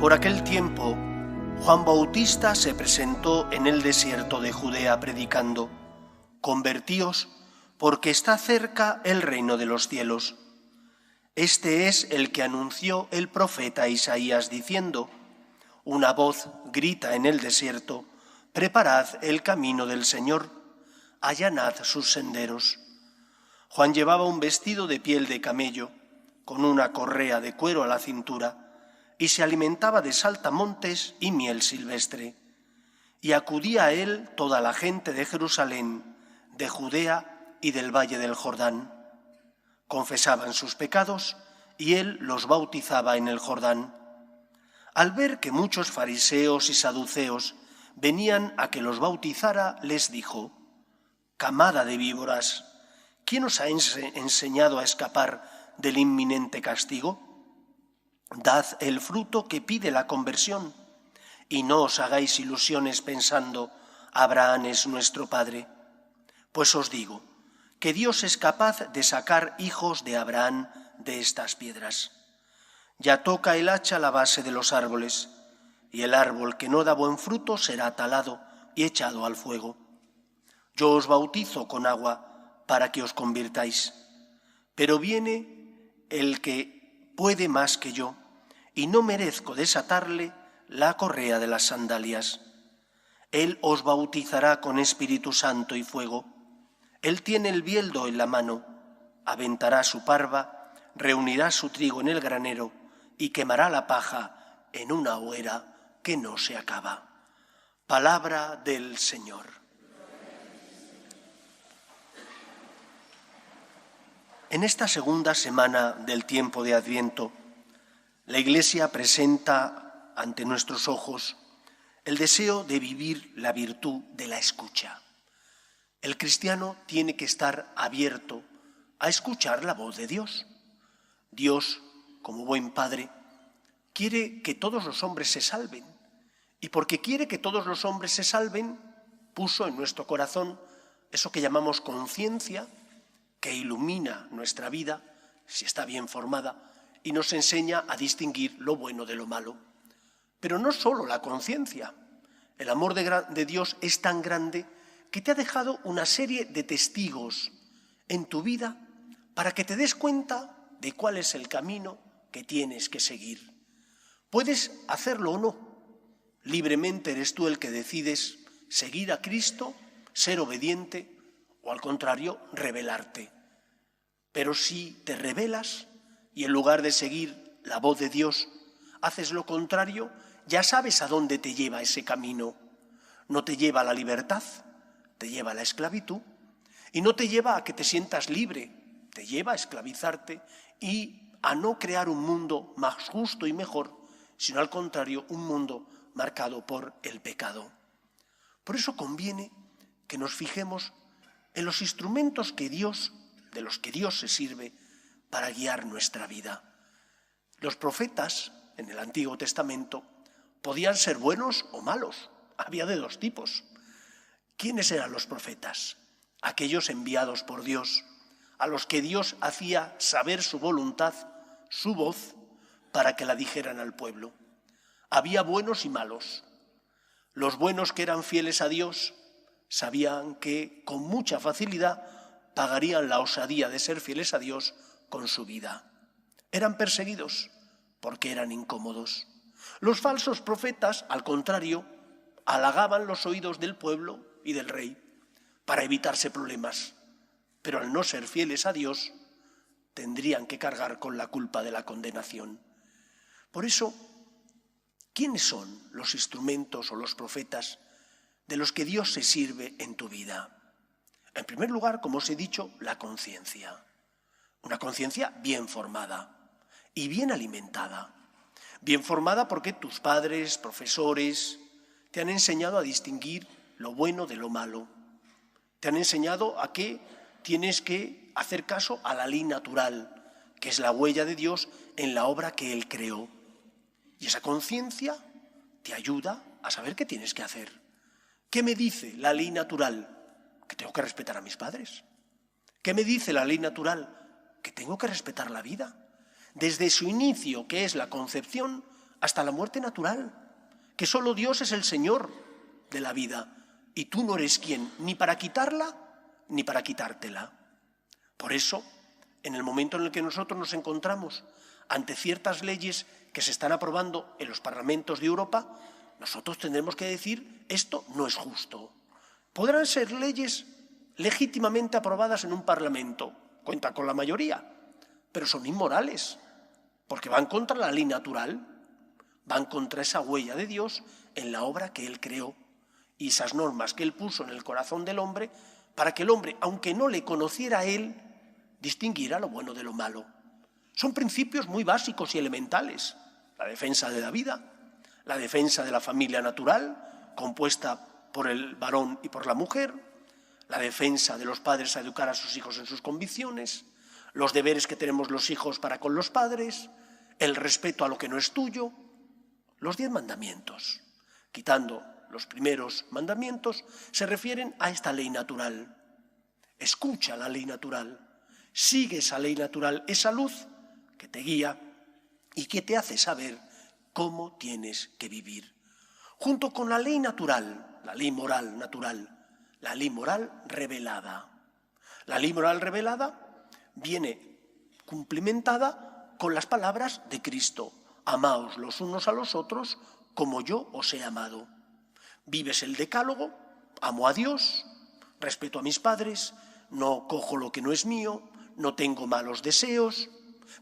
Por aquel tiempo, Juan Bautista se presentó en el desierto de Judea predicando: «Convertíos, porque está cerca el reino de los cielos». Este es el que anunció el profeta Isaías diciendo: «Una voz grita en el desierto: preparad el camino del Señor, allanad sus senderos». Juan llevaba un vestido de piel de camello, con una correa de cuero a la cintura, y se alimentaba de saltamontes y miel silvestre. Y acudía a él toda la gente de Jerusalén, de Judea y del valle del Jordán. Confesaban sus pecados y él los bautizaba en el Jordán. Al ver que muchos fariseos y saduceos venían a que los bautizara, les dijo: «Camada de víboras, ¿quién os ha enseñado a escapar del inminente castigo? Dad el fruto que pide la conversión, y no os hagáis ilusiones pensando: Abraham es nuestro padre. Pues os digo que Dios es capaz de sacar hijos de Abraham de estas piedras. Ya toca el hacha la base de los árboles, y el árbol que no da buen fruto será talado y echado al fuego. Yo os bautizo con agua para que os convirtáis, pero viene el que puede más que yo, y no merezco desatarle la correa de las sandalias. Él os bautizará con Espíritu Santo y fuego. Él tiene el bieldo en la mano, aventará su parva, reunirá su trigo en el granero y quemará la paja en una hoguera que no se acaba». Palabra del Señor. En esta segunda semana del tiempo de Adviento, la Iglesia presenta ante nuestros ojos el deseo de vivir la virtud de la escucha. El cristiano tiene que estar abierto a escuchar la voz de Dios. Dios, como buen Padre, quiere que todos los hombres se salven. Y porque quiere que todos los hombres se salven, puso en nuestro corazón eso que llamamos conciencia, que ilumina nuestra vida, si está bien formada, y nos enseña a distinguir lo bueno de lo malo. Pero no solo la conciencia. El amor de Dios es tan grande que te ha dejado una serie de testigos en tu vida para que te des cuenta de cuál es el camino que tienes que seguir. Puedes hacerlo o no. Libremente eres tú el que decides seguir a Cristo, ser obediente o, al contrario, rebelarte. Pero si te rebelas y en lugar de seguir la voz de Dios haces lo contrario, ya sabes a dónde te lleva ese camino. No te lleva a la libertad, te lleva a la esclavitud, y no te lleva a que te sientas libre, te lleva a esclavizarte y a no crear un mundo más justo y mejor, sino al contrario, un mundo marcado por el pecado. Por eso conviene que nos fijemos en los instrumentos de los que Dios se sirve para guiar nuestra vida. Los profetas en el Antiguo Testamento podían ser buenos o malos, había de dos tipos. ¿Quiénes eran los profetas? Aquellos enviados por Dios, a los que Dios hacía saber su voluntad, su voz, para que la dijeran al pueblo. Había buenos y malos. Los buenos, que eran fieles a Dios, sabían que con mucha facilidad pagarían la osadía de ser fieles a Dios con su vida. Eran perseguidos porque eran incómodos. Los falsos profetas, al contrario, halagaban los oídos del pueblo y del rey para evitarse problemas, pero al no ser fieles a Dios tendrían que cargar con la culpa de la condenación. Por eso, ¿quiénes son los instrumentos o los profetas de los que Dios se sirve en tu vida? En primer lugar, como os he dicho, la conciencia. Una conciencia bien formada y bien alimentada. Bien formada porque tus padres, profesores, te han enseñado a distinguir lo bueno de lo malo. Te han enseñado a que tienes que hacer caso a la ley natural, que es la huella de Dios en la obra que Él creó. Y esa conciencia te ayuda a saber qué tienes que hacer. ¿Qué me dice la ley natural? Que tengo que respetar a mis padres. ¿Qué me dice la ley natural? Que tengo que respetar la vida. Desde su inicio, que es la concepción, hasta la muerte natural, que solo Dios es el Señor de la vida y tú no eres quien ni para quitarla ni para quitártela. Por eso, en el momento en el que nosotros nos encontramos ante ciertas leyes que se están aprobando en los parlamentos de Europa, nosotros tendremos que decir, esto no es justo. Podrán ser leyes legítimamente aprobadas en un parlamento, cuenta con la mayoría, pero son inmorales, porque van contra la ley natural, van contra esa huella de Dios en la obra que Él creó y esas normas que Él puso en el corazón del hombre para que el hombre, aunque no le conociera a Él, distinguiera lo bueno de lo malo. Son principios muy básicos y elementales. La defensa de la vida, la defensa de la familia natural, compuesta por el varón y por la mujer, la defensa de los padres a educar a sus hijos en sus convicciones, los deberes que tenemos los hijos para con los padres, el respeto a lo que no es tuyo, los 10 mandamientos. Quitando los primeros mandamientos, se refieren a esta ley natural. Escucha la ley natural, sigue esa ley natural, esa luz que te guía y que te hace saber cómo tienes que vivir. Junto con la ley natural, la ley moral natural, la ley moral revelada. La ley moral revelada viene cumplimentada con las palabras de Cristo. Amaos los unos a los otros como yo os he amado. Vives el decálogo, amo a Dios, respeto a mis padres, no cojo lo que no es mío, no tengo malos deseos,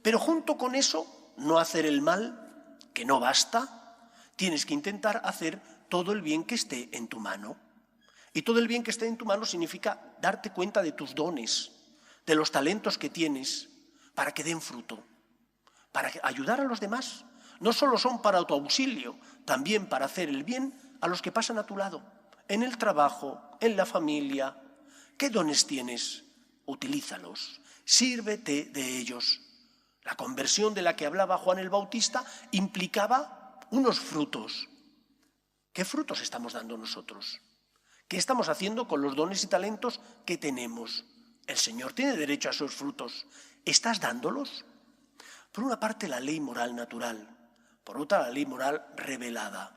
pero junto con eso, no hacer el mal, que no basta, tienes que intentar hacer todo el bien que esté en tu mano. Y todo el bien que esté en tu mano significa darte cuenta de tus dones, de los talentos que tienes, para que den fruto, para ayudar a los demás. No solo son para autoauxilio, también para hacer el bien a los que pasan a tu lado, en el trabajo, en la familia. ¿Qué dones tienes? Utilízalos, sírvete de ellos. La conversión de la que hablaba Juan el Bautista implicaba unos frutos. ¿Qué frutos estamos dando nosotros? ¿Qué estamos haciendo con los dones y talentos que tenemos? El Señor tiene derecho a esos frutos. ¿Estás dándolos? Por una parte, la ley moral natural. Por otra, la ley moral revelada.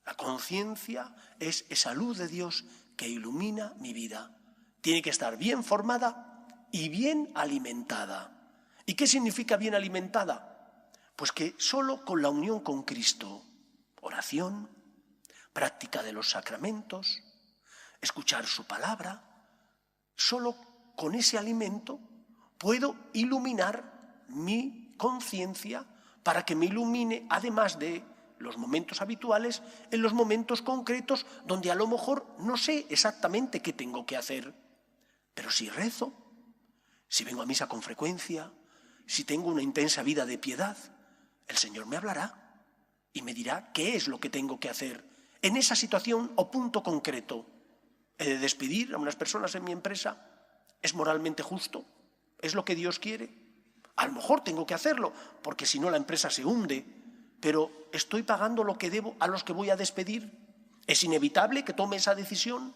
La conciencia es esa luz de Dios que ilumina mi vida. Tiene que estar bien formada y bien alimentada. ¿Y qué significa bien alimentada? Pues que solo con la unión con Cristo, oración, práctica de los sacramentos, escuchar su palabra, solo con ese alimento puedo iluminar mi conciencia para que me ilumine, además de los momentos habituales, en los momentos concretos donde a lo mejor no sé exactamente qué tengo que hacer. Pero si rezo, si vengo a misa con frecuencia, si tengo una intensa vida de piedad, el Señor me hablará y me dirá qué es lo que tengo que hacer en esa situación o punto concreto. ¿He de despedir a unas personas en mi empresa? ¿Es moralmente justo? ¿Es lo que Dios quiere? A lo mejor tengo que hacerlo, porque si no la empresa se hunde, pero ¿estoy pagando lo que debo a los que voy a despedir? ¿Es inevitable que tome esa decisión?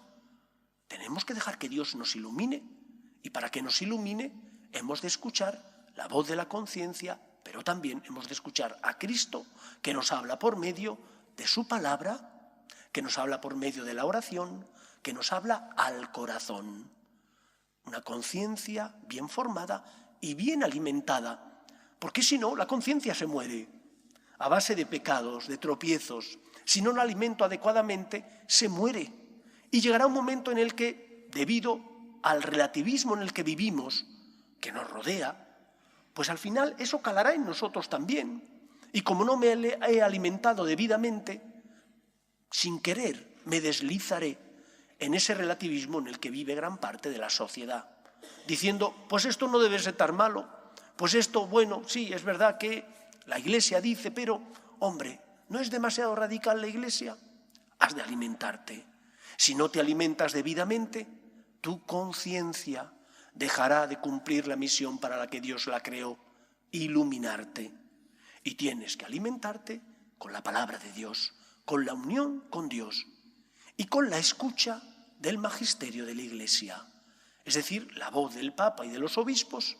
Tenemos que dejar que Dios nos ilumine, y para que nos ilumine hemos de escuchar la voz de la conciencia, pero también hemos de escuchar a Cristo, que nos habla por medio de su palabra, que nos habla por medio de la oración, que nos habla al corazón. Una conciencia bien formada y bien alimentada, porque si no, la conciencia se muere. A base de pecados, de tropiezos, si no la alimento adecuadamente, se muere. Y llegará un momento en el que, debido al relativismo en el que vivimos, que nos rodea, pues al final eso calará en nosotros también. Y como no me he alimentado debidamente, sin querer me deslizaré en ese relativismo en el que vive gran parte de la sociedad, diciendo, pues esto no debe ser tan malo, pues esto, bueno, sí, es verdad que la Iglesia dice, pero, hombre, ¿no es demasiado radical la Iglesia? Has de alimentarte. Si no te alimentas debidamente, tu conciencia dejará de cumplir la misión para la que Dios la creó, iluminarte. Y tienes que alimentarte con la palabra de Dios, con la unión con Dios y con la escucha del magisterio de la Iglesia, es decir, la voz del Papa y de los obispos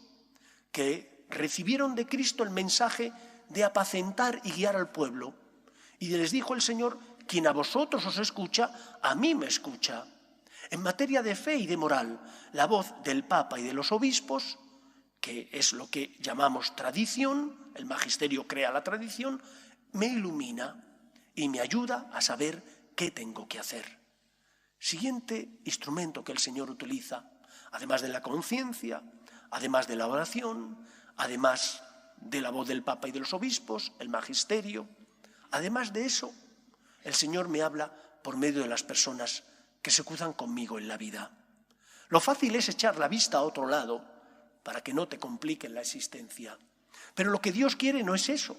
que recibieron de Cristo el mensaje de apacentar y guiar al pueblo, Y les dijo el Señor: quien a vosotros os escucha, a mí me escucha. En materia de fe y de moral, la voz del Papa y de los obispos, que es lo que llamamos tradición, el magisterio crea la tradición, me ilumina y me ayuda a saber qué tengo que hacer. Siguiente instrumento que el Señor utiliza, además de la conciencia, además de la oración, además de la voz del Papa y de los obispos, el magisterio. Además de eso, el Señor me habla por medio de las personas que se cruzan conmigo en la vida. Lo fácil es echar la vista a otro lado para que no te compliquen la existencia. Pero lo que Dios quiere no es eso.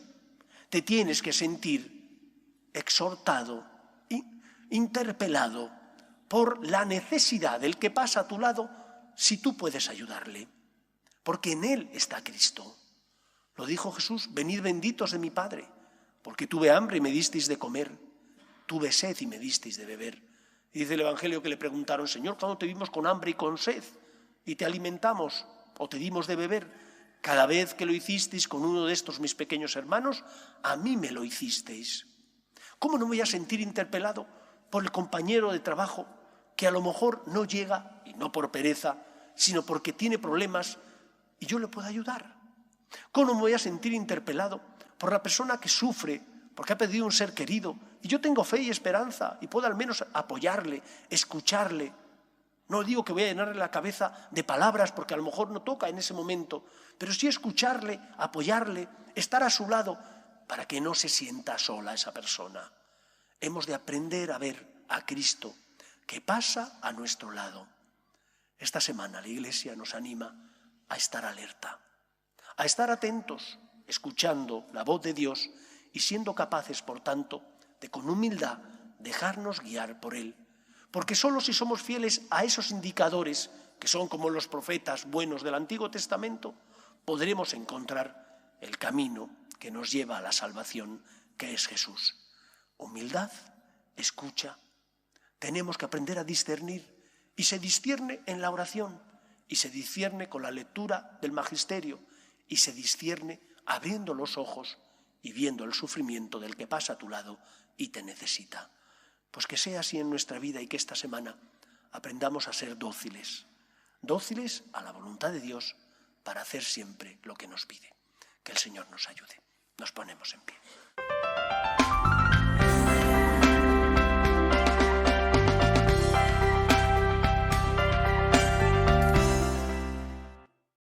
Te tienes que sentir exhortado, interpelado por la necesidad del que pasa a tu lado, si tú puedes ayudarle. Porque en Él está Cristo. Lo dijo Jesús: venid benditos de mi Padre, porque tuve hambre y me disteis de comer, tuve sed y me disteis de beber. Y dice el Evangelio que le preguntaron: Señor, ¿cuándo te vimos con hambre y con sed y te alimentamos o te dimos de beber? Cada vez que lo hicisteis con uno de estos mis pequeños hermanos, a mí me lo hicisteis. ¿Cómo no me voy a sentir interpelado por el compañero de trabajo que a lo mejor no llega, y no por pereza, sino porque tiene problemas y yo le puedo ayudar? ¿Cómo no me voy a sentir interpelado por la persona que sufre porque ha perdido un ser querido y yo tengo fe y esperanza y puedo al menos apoyarle, escucharle? No digo que voy a llenarle la cabeza de palabras porque a lo mejor no toca en ese momento, pero sí escucharle, apoyarle, estar a su lado para que no se sienta sola esa persona. Hemos de aprender a ver a Cristo que pasa a nuestro lado. Esta semana la Iglesia nos anima a estar alerta, a estar atentos, escuchando la voz de Dios y siendo capaces, por tanto, de con humildad dejarnos guiar por Él. Porque solo si somos fieles a esos indicadores, que son como los profetas buenos del Antiguo Testamento, podremos encontrar el camino que nos lleva a la salvación, que es Jesús. Humildad, escucha. Tenemos que aprender a discernir, y se discierne en la oración, y se discierne con la lectura del magisterio, y se discierne abriendo los ojos y viendo el sufrimiento del que pasa a tu lado y te necesita. Pues que sea así en nuestra vida y que esta semana aprendamos a ser dóciles, dóciles a la voluntad de Dios para hacer siempre lo que nos pide. Que el Señor nos ayude. Nos ponemos en pie.